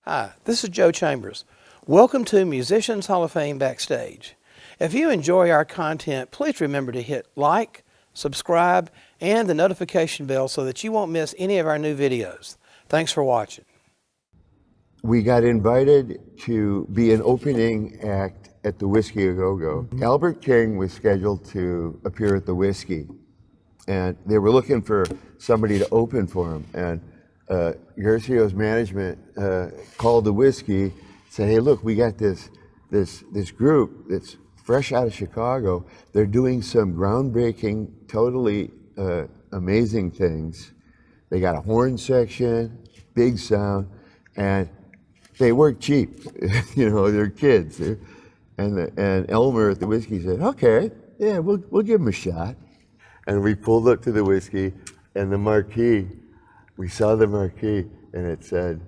Hi, this is Joe Chambers. Welcome to Musicians Hall of Fame Backstage. If you enjoy our content, please remember to hit like, subscribe, and the notification bell so that you won't miss any of our new videos. Thanks for watching. We got invited to be an opening act at the Whiskey A Go-Go. Albert King was scheduled to appear at the Whiskey, and they were looking for somebody to open for him. And Garcio's management called the Whiskey, said, "Hey, look, we got this group that's fresh out of Chicago. They're doing some groundbreaking, totally amazing things. They got a horn section, big sound, and they work cheap. You know, they're kids." And Elmer at the Whiskey said, "Okay, yeah, we'll give them a shot." And we pulled up to the Whiskey, and the marquee, we saw the marquee, and it said,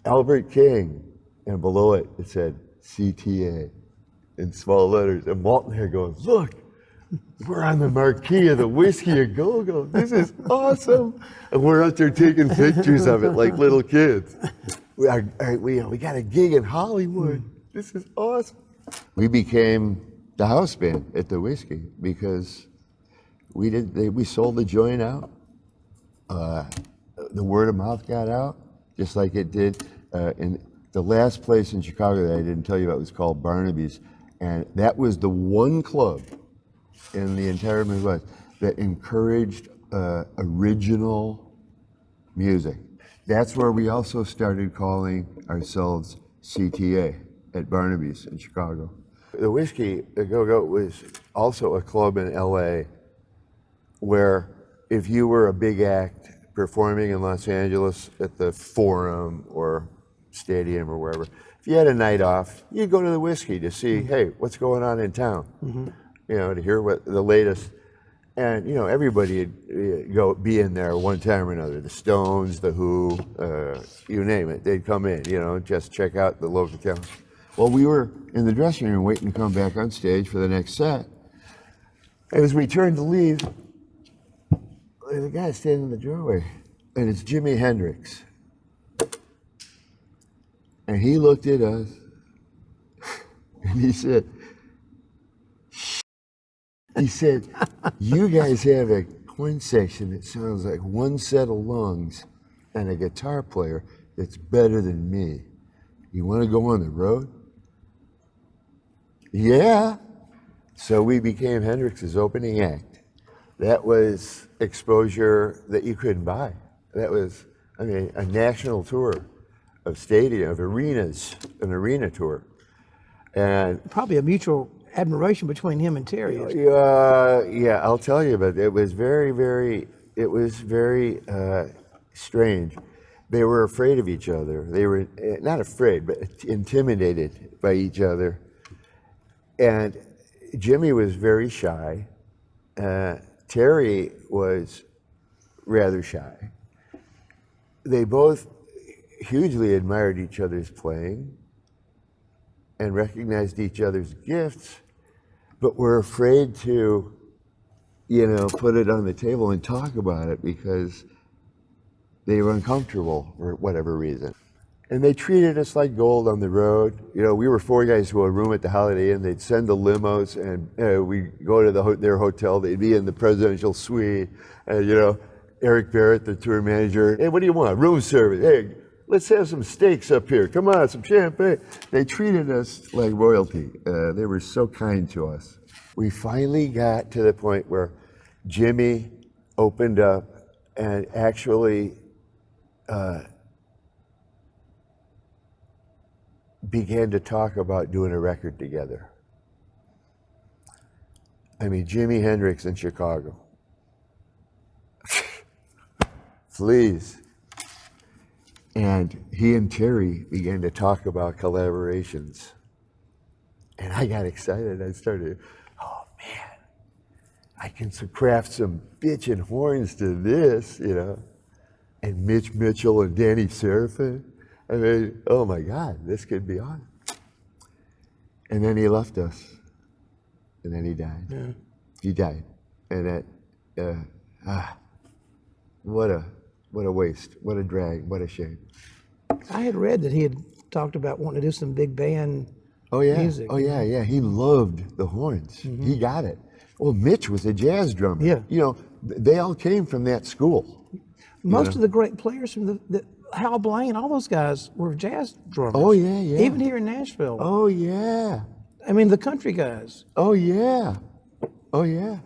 Albert King, and below it, it said CTA in small letters. And Walton here goes, "Look, we're on the marquee of the Whiskey A Go-Go. This is awesome." And we're out there taking pictures of it like little kids. We got a gig in Hollywood. This is awesome. We became the house band at the Whiskey because we sold the joint out. The word of mouth got out, just like it did in the last place in Chicago that I didn't tell you about was called Barnaby's. And that was the one club in the entire Midwest that encouraged original music. That's where we also started calling ourselves CTA at Barnaby's in Chicago. The Whiskey A Go-Go was also a club in LA where if you were a big act performing in Los Angeles at the Forum or Stadium or wherever, if you had a night off, you'd go to the Whiskey to see, hey, what's going on in town? You know, to hear what the latest. And, you know, everybody would be in there one time or another. The Stones, The Who, you name it. They'd come in, you know, just check out the local town. Well, we were in the dressing room waiting to come back on stage for the next set. And as we turned to leave, the guy standing in the doorway, and it's Jimi Hendrix. And he looked at us, and he said, "You guys have a horn section that sounds like one set of lungs and a guitar player that's better than me. You want to go on the road?" Yeah. So we became Hendrix's opening act. That was exposure that you couldn't buy. That was, I mean, a national tour of stadium, of arenas, an arena tour. And Probably a mutual admiration between him and Terry. yeah, I'll tell you, but it was very strange. They were afraid of each other. They were not afraid, but intimidated by each other. And Jimmy was very shy. Terry was rather shy. They both hugely admired each other's playing and recognized each other's gifts, but were afraid to, you know, put it on the table and talk about it because they were uncomfortable for whatever reason. And they treated us like gold on the road. You know, we were four guys who had a room at the Holiday Inn. They'd send the limos, and we'd go to their hotel. They'd be in the presidential suite. And, you know, Eric Barrett, the tour manager, "Hey, what do you want? Room service. Hey, let's have some steaks up here. Come on, some champagne." They treated us like royalty. They were so kind to us. We finally got to the point where Jimmy opened up and actually began to talk about doing a record together. I mean, Jimi Hendrix in Chicago. Please. And he and Terry began to talk about collaborations. And I got excited. I started, oh man, I can craft some bitchin' horns to this, you know. And Mitch Mitchell and Danny Serafin. I mean, oh my God, this could be on. And then he left us. And then he died. Yeah. He died. And what a waste, what a drag, what a shame. I had read that he had talked about wanting to do some big band Oh yeah. music. Oh yeah, yeah. He loved the horns. He got it. Well, Mitch was a jazz drummer. Yeah. You know, they all came from that school. Most of the great players from the Hal Blaine, all those guys were jazz drummers. Oh yeah, yeah. Even here in Nashville. Oh yeah. I mean, the country guys. Oh yeah. Oh yeah.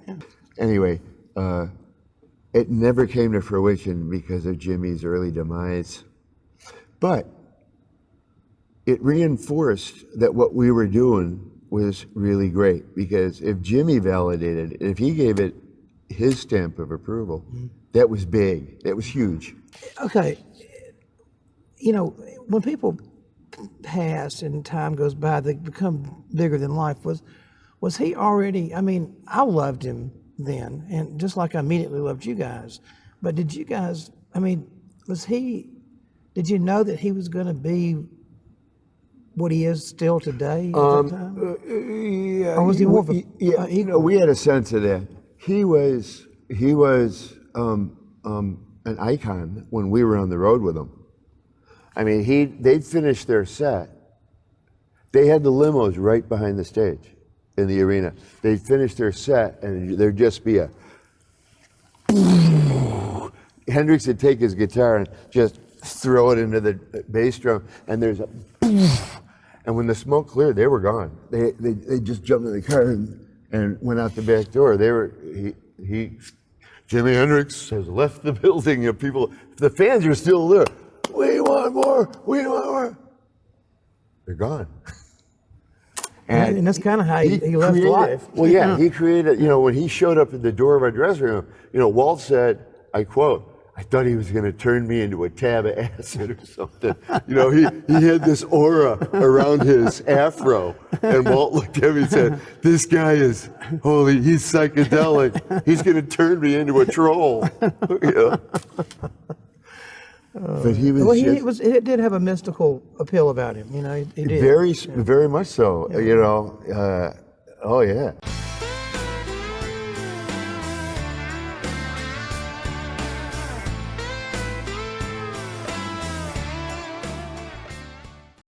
Anyway, it never came to fruition because of Jimmy's early demise. But it reinforced that what we were doing was really great, because if Jimmy validated it, if he gave it his stamp of approval, that was big. That was huge. Okay, you know, when people pass and time goes by, they become bigger than life. Was he already? I mean, I loved him then, and just like I immediately loved you guys. But did you guys? I mean, was he? Did you know that he was going to be what he is still today at that time? Yeah, Or was he more of a you know, we had a sense of that. He was an icon when we were on the road with him. I mean, they'd finished their set. They had the limos right behind the stage in the arena. They'd finish their set, and there'd just be a Hendrix would take his guitar and just throw it into the bass drum, and there's a and when the smoke cleared, they were gone. They just jumped in the car and went out the back door. Jimi Hendrix has left the building. You know, people, the fans are still there. We want more. We want more. They're gone. And that's kind of how he left life. Well, yeah, he created. You know, when he showed up at the door of our dressing room, you know, Walt said, I quote, "I thought he was going to turn me into a tab of acid or something." You know, he had this aura around his afro, and Walt looked at me and said, "This guy is he's psychedelic. He's going to turn me into a troll." You know? But he was. Well, it did have a mystical appeal about him. You know, he did. Very much so. Yeah. You know. Oh yeah.